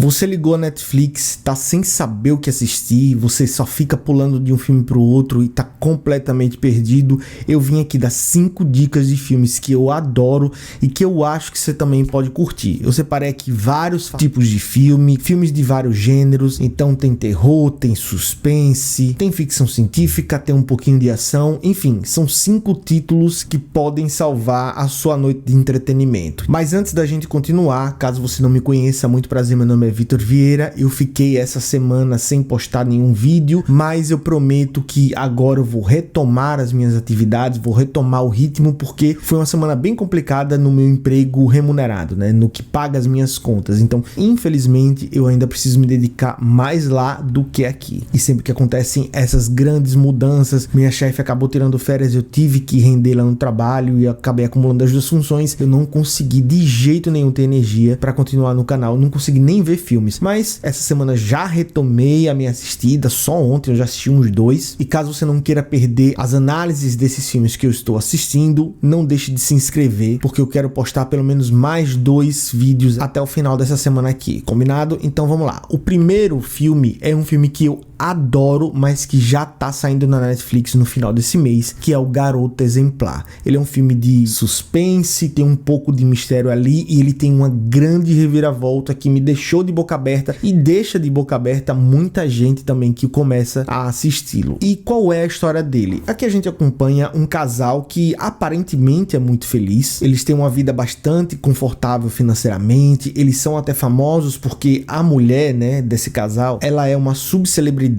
Você ligou a Netflix, tá sem saber o que assistir, você só fica pulando de um filme pro outro e tá completamente perdido. Eu vim aqui dar 5 dicas de filmes que eu adoro e que eu acho que você também pode curtir. Eu separei aqui vários tipos de filmes de vários gêneros. Então tem terror, tem suspense, tem ficção científica, tem um pouquinho de ação. Enfim, são 5 títulos que podem salvar a sua noite de entretenimento. Mas antes da gente continuar, caso você não me conheça, muito prazer, meu nome é Vitor Vieira. Eu fiquei essa semana sem postar nenhum vídeo, mas eu prometo que agora eu vou retomar as minhas atividades, vou retomar o ritmo, porque foi uma semana bem complicada no meu emprego remunerado, né? No que paga as minhas contas. Então, infelizmente, eu ainda preciso me dedicar mais lá do que aqui. E sempre que acontecem essas grandes mudanças, minha chefe acabou tirando férias, eu tive que render lá no trabalho e acabei acumulando as duas funções. Eu não consegui de jeito nenhum ter energia para continuar no canal, não consegui nem ver filmes, mas essa semana já retomei a minha assistida. Só ontem eu já assisti uns 2, e caso você não queira perder as análises desses filmes que eu estou assistindo, não deixe de se inscrever, porque eu quero postar pelo menos mais 2 vídeos até o final dessa semana aqui, combinado? Então vamos lá. O primeiro filme é um filme que eu adoro, mas que já tá saindo na Netflix no final desse mês, que é o Garota Exemplar. Ele é um filme de suspense, tem um pouco de mistério ali, e ele tem uma grande reviravolta que me deixou de boca aberta e deixa de boca aberta muita gente também que começa a assisti-lo. E qual é a história dele? Aqui a gente acompanha um casal que aparentemente é muito feliz, eles têm uma vida bastante confortável financeiramente, eles são até famosos porque a mulher, né, desse casal, ela é uma subcelebridade.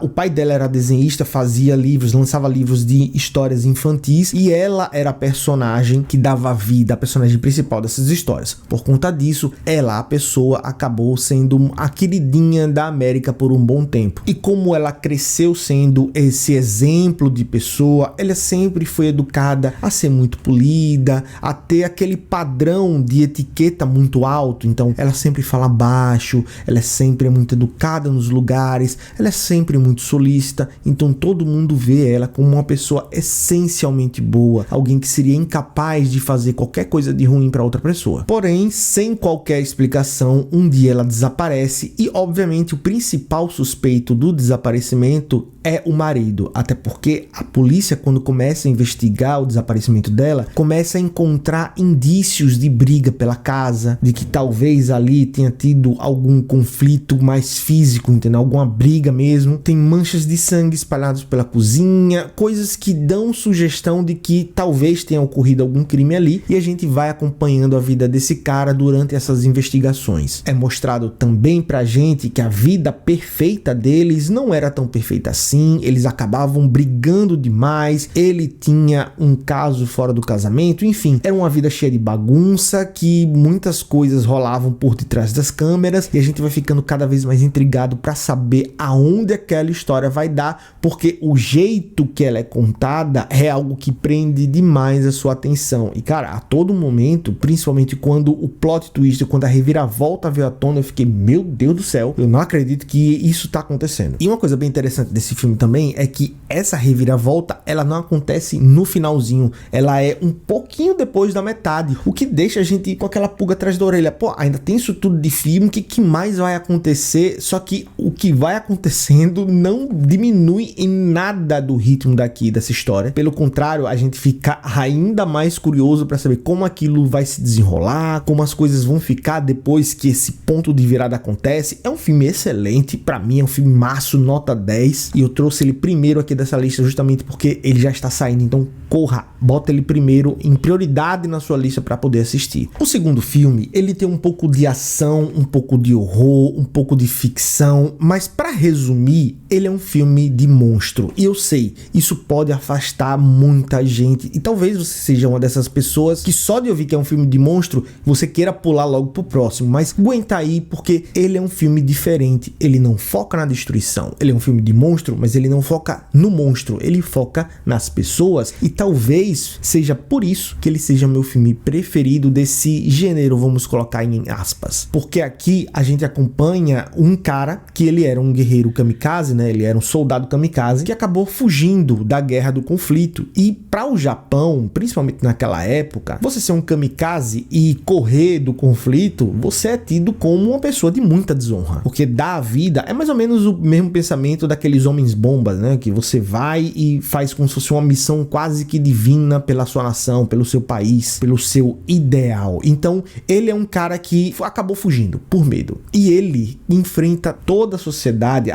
O pai dela era desenhista, fazia livros, lançava livros de histórias infantis, e ela era a personagem que dava vida, a personagem principal dessas histórias. Por conta disso, ela, a pessoa, acabou sendo a queridinha da América por um bom tempo. E como ela cresceu sendo esse exemplo de pessoa, ela sempre foi educada a ser muito polida, a ter aquele padrão de etiqueta muito alto. Então ela sempre fala baixo, ela sempre é muito educada nos lugares, ela é sempre muito solícita, então todo mundo vê ela como uma pessoa essencialmente boa, alguém que seria incapaz de fazer qualquer coisa de ruim para outra pessoa. Porém, sem qualquer explicação, um dia ela desaparece, e obviamente o principal suspeito do desaparecimento é o marido, até porque a polícia, quando começa a investigar o desaparecimento dela, começa a encontrar indícios de briga pela casa, de que talvez ali tenha tido algum conflito mais físico, entendeu? Alguma briga mesmo. Tem manchas de sangue espalhadas pela cozinha, coisas que dão sugestão de que talvez tenha ocorrido algum crime ali, e a gente vai acompanhando a vida desse cara durante essas investigações. É mostrado também pra gente que a vida perfeita deles não era tão perfeita assim, eles acabavam brigando demais, ele tinha um caso fora do casamento, enfim, era uma vida cheia de bagunça, que muitas coisas rolavam por detrás das câmeras, e a gente vai ficando cada vez mais intrigado para saber aonde aquela história vai dar, porque o jeito que ela é contada é algo que prende demais a sua atenção. E cara, a todo momento, principalmente quando o plot twist, quando a reviravolta veio à tona, eu fiquei, meu Deus do céu, eu não acredito que isso tá acontecendo. E uma coisa bem interessante desse filme também é que essa reviravolta, ela não acontece no finalzinho, ela é um pouquinho depois da metade, o que deixa a gente com aquela pulga atrás da orelha. Pô, ainda tem isso tudo de filme, o que mais vai acontecer? Só que o que vai acontecendo não diminui em nada do ritmo dessa história. Pelo contrário, a gente fica ainda mais curioso para saber como aquilo vai se desenrolar, como as coisas vão ficar depois que esse ponto de virada acontece. É um filme excelente, para mim é um filme maço, nota 10, e eu trouxe ele primeiro aqui dessa lista justamente porque ele já está saindo, então corra, bota ele primeiro em prioridade na sua lista para poder assistir. O segundo filme, ele tem um pouco de ação, um pouco de horror, um pouco de ficção, mas para resumir, ele é um filme de monstro. E eu sei, isso pode afastar muita gente, e talvez você seja uma dessas pessoas que só de ouvir que é um filme de monstro, você queira pular logo pro próximo, mas aguenta aí, porque ele é um filme diferente, ele não foca na destruição, ele é um filme de monstro, mas ele não foca no monstro, ele foca nas pessoas, e talvez seja por isso que ele seja meu filme preferido desse gênero, vamos colocar em aspas, porque aqui a gente acompanha um cara que ele era um guerreiro guerreiro kamikaze, né? Ele era um soldado kamikaze que acabou fugindo da guerra, do conflito. E para o Japão, principalmente naquela época, você ser um kamikaze e correr do conflito, você é tido como uma pessoa de muita desonra. Porque dar a vida é mais ou menos o mesmo pensamento daqueles homens bombas, né? Que você vai e faz como se fosse uma missão quase que divina pela sua nação, pelo seu país, pelo seu ideal. Então, ele é um cara que acabou fugindo por medo. E ele enfrenta toda a sociedade,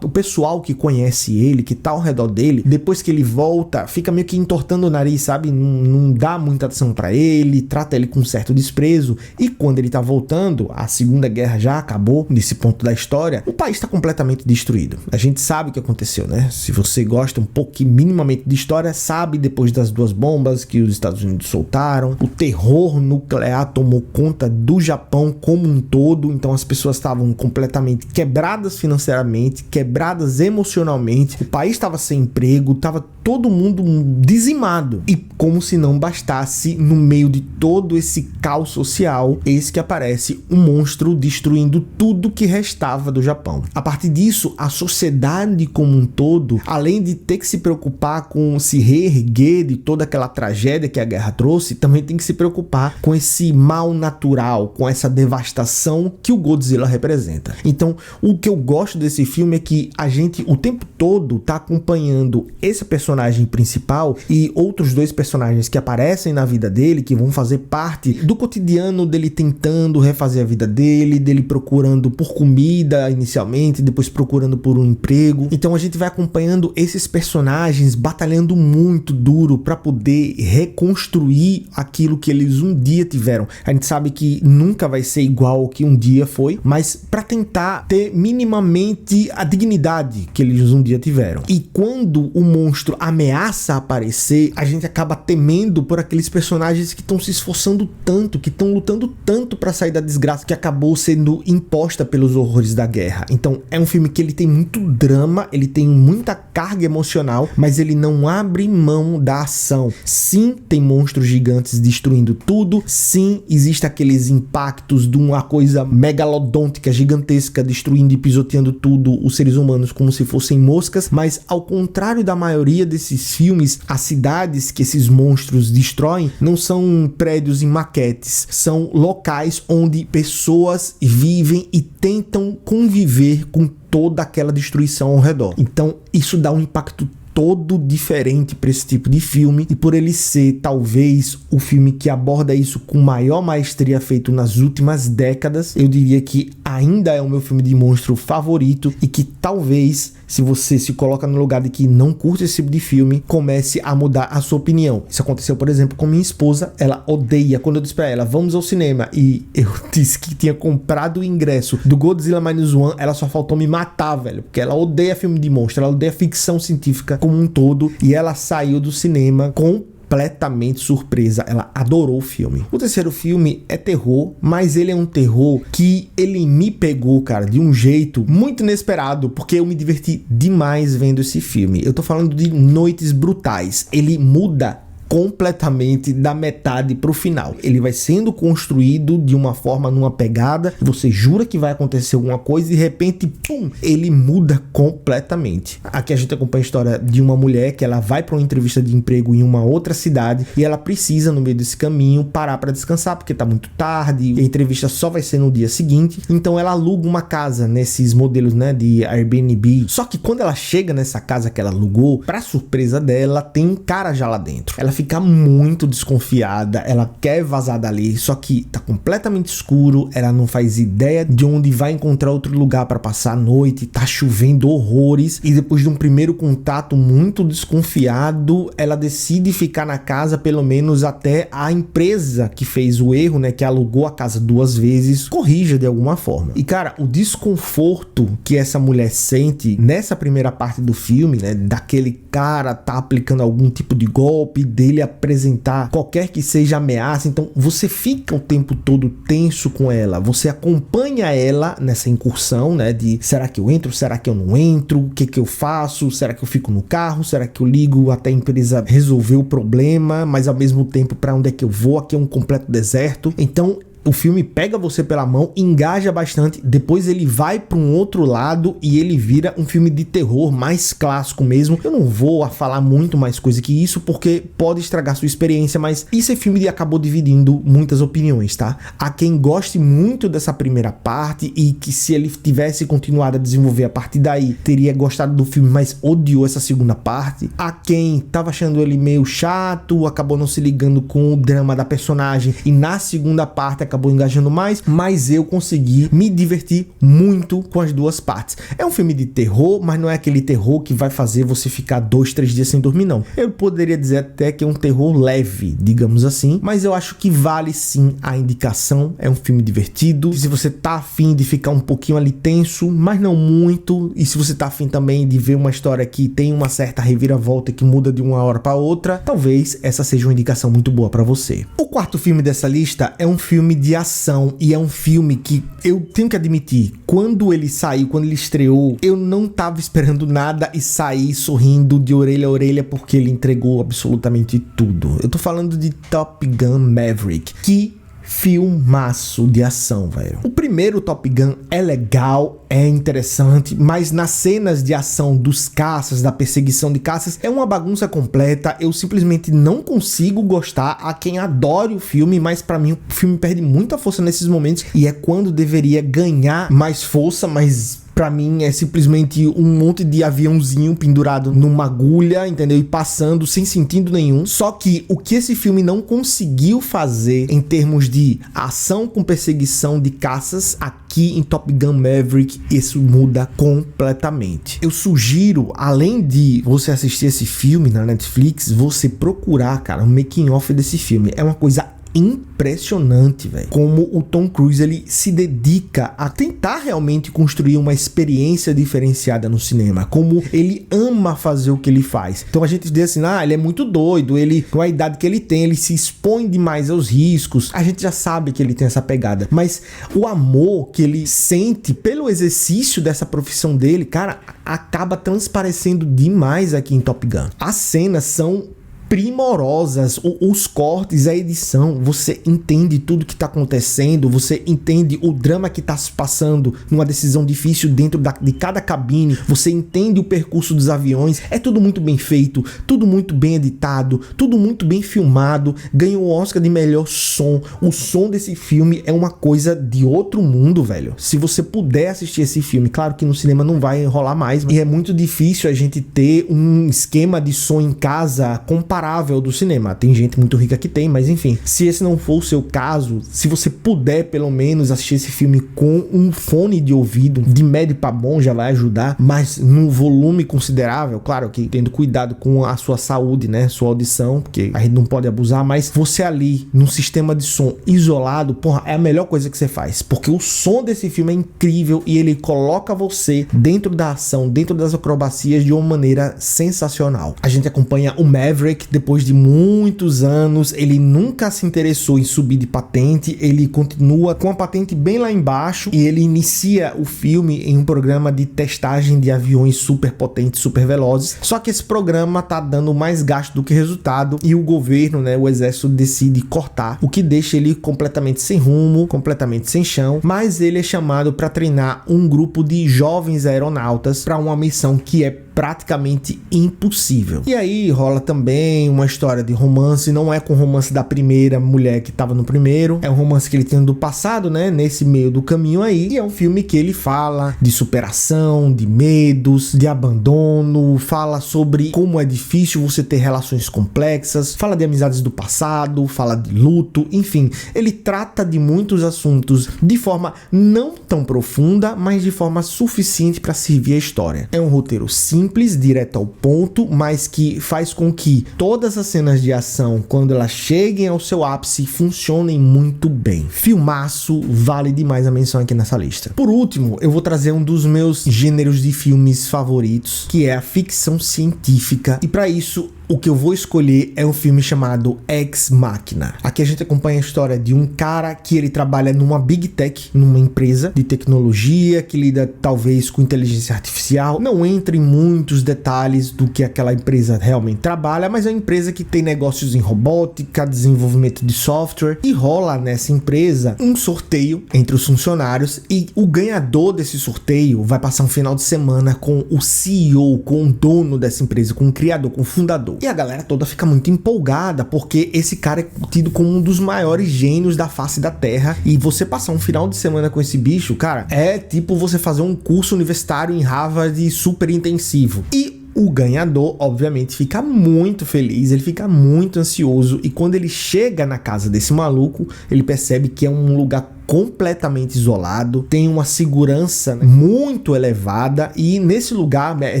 o pessoal que conhece ele, que tá ao redor dele, depois que ele volta, fica meio que entortando o nariz, sabe? Não dá muita atenção pra ele, trata ele com certo desprezo. E quando ele tá voltando, a Segunda Guerra já acabou, nesse ponto da história, o país tá completamente destruído. A gente sabe o que aconteceu, né? Se você gosta um pouco minimamente de história, sabe, depois das 2 bombas que os Estados Unidos soltaram, o terror nuclear tomou conta do Japão como um todo. Então as pessoas estavam completamente quebradas financeiramente, quebradas emocionalmente, o país estava sem emprego, estava todo mundo dizimado. E como se não bastasse, no meio de todo esse caos social, eis que aparece um monstro destruindo tudo que restava do Japão. A partir disso, a sociedade como um todo, além de ter que se preocupar com se reerguer de toda aquela tragédia que a guerra trouxe, também tem que se preocupar com esse mal natural, com essa devastação que o Godzilla representa. Então, o que eu gosto desse filme é que a gente o tempo todo tá acompanhando esse personagem principal e outros 2 personagens que aparecem na vida dele, que vão fazer parte do cotidiano dele tentando refazer a vida dele procurando por comida inicialmente, depois procurando por um emprego. Então a gente vai acompanhando esses personagens batalhando muito duro para poder reconstruir aquilo que eles um dia tiveram. A gente sabe que nunca vai ser igual ao que um dia foi, mas para tentar ter minimamente a dignidade que eles um dia tiveram. E quando o monstro ameaça aparecer, a gente acaba temendo por aqueles personagens que estão se esforçando tanto, que estão lutando tanto para sair da desgraça que acabou sendo imposta pelos horrores da guerra. Então é um filme que ele tem muito drama, ele tem muita carga emocional, mas ele não abre mão da ação. Sim, tem monstros gigantes destruindo tudo, sim, existem aqueles impactos de uma coisa megalodôntica, gigantesca, destruindo e pisoteando tudo, os seres humanos como se fossem moscas, mas ao contrário da maioria desses filmes, as cidades que esses monstros destroem não são prédios em maquetes, são locais onde pessoas vivem e tentam conviver com toda aquela destruição ao redor. Então isso dá um impacto todo diferente para esse tipo de filme, e por ele ser talvez o filme que aborda isso com maior maestria feito nas últimas décadas, eu diria que ainda é o meu filme de monstro favorito, e que talvez, se você se coloca no lugar de que não curte esse tipo de filme, comece a mudar a sua opinião. Isso aconteceu, por exemplo, com minha esposa. Ela odeia, quando eu disse pra ela, vamos ao cinema, e eu disse que tinha comprado o ingresso do Godzilla Minus One, ela só faltou me matar, velho, porque ela odeia filme de monstro, ela odeia ficção científica como um todo, e ela saiu do cinema completamente surpresa, ela adorou o filme. O terceiro filme é terror, mas ele é um terror que ele me pegou, cara, de um jeito muito inesperado, porque eu me diverti demais vendo esse filme. Eu tô falando de Noites Brutais. Ele muda completamente da metade pro final. Ele vai sendo construído de uma forma, numa pegada, você jura que vai acontecer alguma coisa e de repente, pum, ele muda completamente. Aqui a gente acompanha a história de uma mulher que ela vai para uma entrevista de emprego em uma outra cidade e ela precisa, no meio desse caminho, parar para descansar porque tá muito tarde e a entrevista só vai ser no dia seguinte. Então ela aluga uma casa nesses modelos, né, de Airbnb. Só que quando ela chega nessa casa que ela alugou, para surpresa dela, tem um cara já lá dentro. Ela fica muito desconfiada, ela quer vazar dali, só que tá completamente escuro, ela não faz ideia de onde vai encontrar outro lugar para passar a noite, tá chovendo horrores, e depois de um primeiro contato muito desconfiado, ela decide ficar na casa pelo menos até a empresa que fez o erro, né, que alugou a casa 2 vezes, corrija de alguma forma. E cara, o desconforto que essa mulher sente nessa primeira parte do filme, né, daquele cara tá aplicando algum tipo de golpe, dele apresentar qualquer que seja ameaça, então você fica o tempo todo tenso com ela, você acompanha ela nessa incursão, né, de será que eu entro, será que eu não entro, o que que eu faço, será que eu fico no carro, será que eu ligo até a empresa resolver o problema, mas ao mesmo tempo para onde é que eu vou, aqui é um completo deserto. Então O filme pega você pela mão, engaja bastante, depois ele vai para um outro lado e ele vira um filme de terror mais clássico mesmo. Eu não vou falar muito mais coisa que isso, porque pode estragar sua experiência, mas esse filme acabou dividindo muitas opiniões, tá? Há quem goste muito dessa primeira parte e que se ele tivesse continuado a desenvolver a partir daí, teria gostado do filme, mas odiou essa segunda parte. Há quem tava achando ele meio chato, acabou não se ligando com o drama da personagem e na segunda parte acabou engajando mais, mas eu consegui me divertir muito com as duas partes. É um filme de terror, mas não é aquele terror que vai fazer você ficar 2, 3 dias sem dormir, não. Eu poderia dizer até que é um terror leve, digamos assim, mas eu acho que vale sim a indicação. É um filme divertido, se você tá afim de ficar um pouquinho ali tenso, mas não muito, e se você tá afim também de ver uma história que tem uma certa reviravolta que muda de uma hora para outra, talvez essa seja uma indicação muito boa para você. O quarto filme dessa lista é um filme de ação e é um filme que eu tenho que admitir, quando ele saiu, quando ele estreou, eu não tava esperando nada e saí sorrindo de orelha a orelha porque ele entregou absolutamente tudo. Eu tô falando de Top Gun Maverick, que filmaço de ação, velho. O primeiro Top Gun é legal, é interessante, mas nas cenas de ação dos caças, da perseguição de caças, é uma bagunça completa. Eu simplesmente não consigo gostar. A quem adore o filme, mas pra mim o filme perde muita força nesses momentos e é quando deveria ganhar mais força, mas pra mim é simplesmente um monte de aviãozinho pendurado numa agulha, entendeu? E passando sem sentido nenhum. Só que o que esse filme não conseguiu fazer em termos de ação com perseguição de caças, aqui em Top Gun Maverick, isso muda completamente. Eu sugiro, além de você assistir esse filme na Netflix, você procurar, cara, o making of desse filme. É uma coisa impressionante, velho, como o Tom Cruise ele se dedica a tentar realmente construir uma experiência diferenciada no cinema, como ele ama fazer o que ele faz. Então a gente diz assim, ele é muito doido, ele com a idade que ele tem, ele se expõe demais aos riscos. A gente já sabe que ele tem essa pegada, mas o amor que ele sente pelo exercício dessa profissão dele, cara, acaba transparecendo demais aqui em Top Gun. As cenas são primorosas, os cortes, a edição, você entende tudo que tá acontecendo, você entende o drama que tá se passando numa decisão difícil dentro de cada cabine, você entende o percurso dos aviões, é tudo muito bem feito, tudo muito bem editado, tudo muito bem filmado, ganhou o Oscar de melhor som. O som desse filme é uma coisa de outro mundo, velho. Se você puder assistir esse filme, claro que no cinema não vai rolar mais, e é muito difícil a gente ter um esquema de som em casa comparável do cinema. Tem gente muito rica que tem, mas enfim, se esse não for o seu caso, se você puder pelo menos assistir esse filme com um fone de ouvido de médio para bom, já vai ajudar, mas num volume considerável, claro que tendo cuidado com a sua saúde, né, sua audição, porque a gente não pode abusar, mas você ali num sistema de som isolado, porra, é a melhor coisa que você faz, porque o som desse filme é incrível e ele coloca você dentro da ação, dentro das acrobacias de uma maneira sensacional. A gente acompanha o Maverick depois de muitos anos, ele nunca se interessou em subir de patente, ele continua com a patente bem lá embaixo e ele inicia o filme em um programa de testagem de aviões super potentes, super velozes, só que esse programa tá dando mais gasto do que resultado e o governo, né, o exército decide cortar, o que deixa ele completamente sem rumo, completamente sem chão, mas ele é chamado para treinar um grupo de jovens aeronautas para uma missão que é praticamente impossível. E aí rola também uma história de romance, não é com o romance da primeira mulher que estava no primeiro, é um romance que ele tem do passado, né, nesse meio do caminho aí, e é um filme que ele fala de superação, de medos, de abandono, fala sobre como é difícil você ter relações complexas, fala de amizades do passado, fala de luto, enfim, ele trata de muitos assuntos de forma não tão profunda, mas de forma suficiente para servir a história. É um roteiro simples, direto ao ponto, mas que faz com que todas as cenas de ação, quando elas cheguem ao seu ápice, funcionem muito bem. Filmaço, vale demais a menção aqui nessa lista. Por último, eu vou trazer um dos meus gêneros de filmes favoritos, que é a ficção científica, e para isso o que eu vou escolher é um filme chamado Ex Machina. Aqui a gente acompanha a história de um cara que ele trabalha numa Big Tech, numa empresa de tecnologia que lida talvez com inteligência artificial. Não entra em muitos detalhes do que aquela empresa realmente trabalha, mas é uma empresa que tem negócios em robótica, desenvolvimento de software, e rola nessa empresa um sorteio entre os funcionários, e o ganhador desse sorteio vai passar um final de semana com o CEO, com o dono dessa empresa, com o criador, com o fundador. E a galera toda fica muito empolgada, porque esse cara é tido como um dos maiores gênios da face da Terra, e você passar um final de semana com esse bicho, cara, é tipo você fazer um curso universitário em Harvard super intensivo. E o ganhador, obviamente, fica muito feliz, ele fica muito ansioso, e quando ele chega na casa desse maluco, ele percebe que é um lugar completamente isolado, tem uma segurança, né, muito elevada, e nesse lugar, é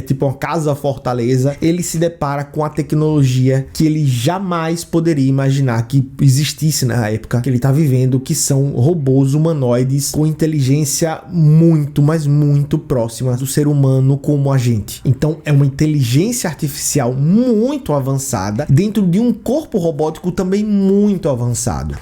tipo uma casa-fortaleza, ele se depara com a tecnologia que ele jamais poderia imaginar que existisse na época que ele está vivendo, que são robôs humanoides com inteligência muito, mas muito próxima do ser humano como a gente. Então é uma inteligência artificial muito avançada dentro de um corpo robótico também muito avançado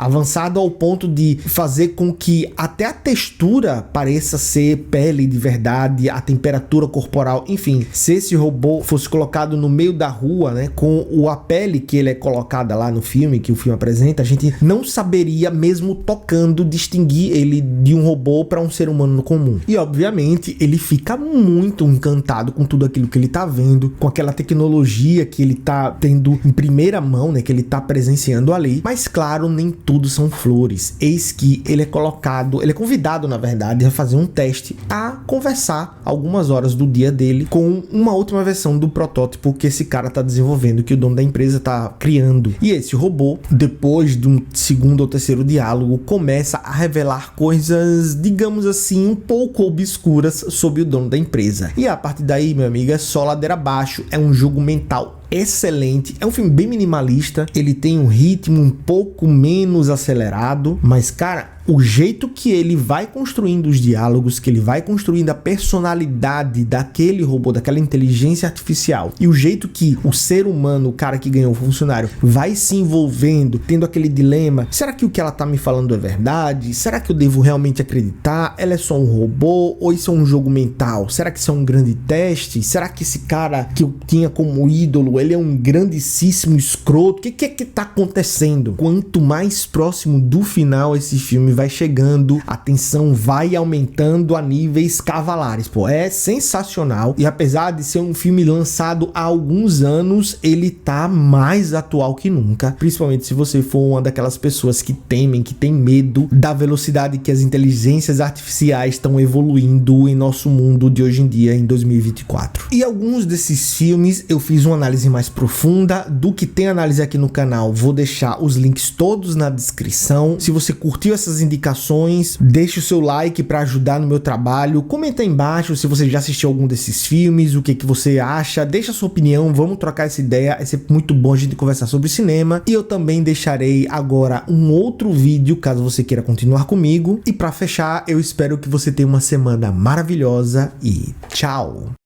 ao ponto de fazer com que até a textura pareça ser pele de verdade, a temperatura corporal, enfim, se esse robô fosse colocado no meio da rua, né, com a pele que ele é colocada lá no filme, que o filme apresenta, a gente não saberia, mesmo tocando, distinguir ele de um robô para um ser humano comum. E obviamente ele fica muito encantado com tudo aquilo que ele tá vendo, com aquela tecnologia que ele tá tendo em primeira mão, né, que ele tá presenciando ali. Mas claro, nem tudo são flores. Eis que ele é convidado, na verdade, a fazer um teste, a conversar algumas horas do dia dele com uma última versão do protótipo que esse cara tá desenvolvendo, que o dono da empresa tá criando. E esse robô, depois de um segundo ou terceiro diálogo, começa a revelar coisas, digamos assim, um pouco obscuras sobre o dono da empresa. E a partir daí, meu amigo, é só ladeira abaixo. É um jogo mental excelente, é um filme bem minimalista, ele tem um ritmo um pouco menos acelerado, mas cara, o jeito que ele vai construindo os diálogos, que ele vai construindo a personalidade daquele robô, daquela inteligência artificial, e o jeito que o ser humano, o cara que ganhou o funcionário, vai se envolvendo, tendo aquele dilema: será que o que ela tá me falando é verdade? Será que eu devo realmente acreditar? Ela é só um robô ou isso é um jogo mental? Será que isso é um grande teste? Será que esse cara que eu tinha como ídolo, ele é um grandíssimo escroto? O que é que tá acontecendo? Quanto mais próximo do final esse filme vai chegando, a tensão vai aumentando a níveis cavalares, pô, é sensacional. E apesar de ser um filme lançado há alguns anos, ele tá mais atual que nunca, principalmente se você for uma daquelas pessoas que temem, que tem medo da velocidade que as inteligências artificiais estão evoluindo em nosso mundo de hoje em dia, em 2024. E alguns desses filmes eu fiz uma análise mais profunda. Do que tem análise aqui no canal, vou deixar os links todos na descrição. Se você curtiu essas indicações, deixe o seu like para ajudar no meu trabalho, comenta aí embaixo se você já assistiu algum desses filmes, o que você acha, deixa a sua opinião, vamos trocar essa ideia, é sempre muito bom a gente conversar sobre cinema. E eu também deixarei agora um outro vídeo caso você queira continuar comigo. E para fechar, eu espero que você tenha uma semana maravilhosa e tchau!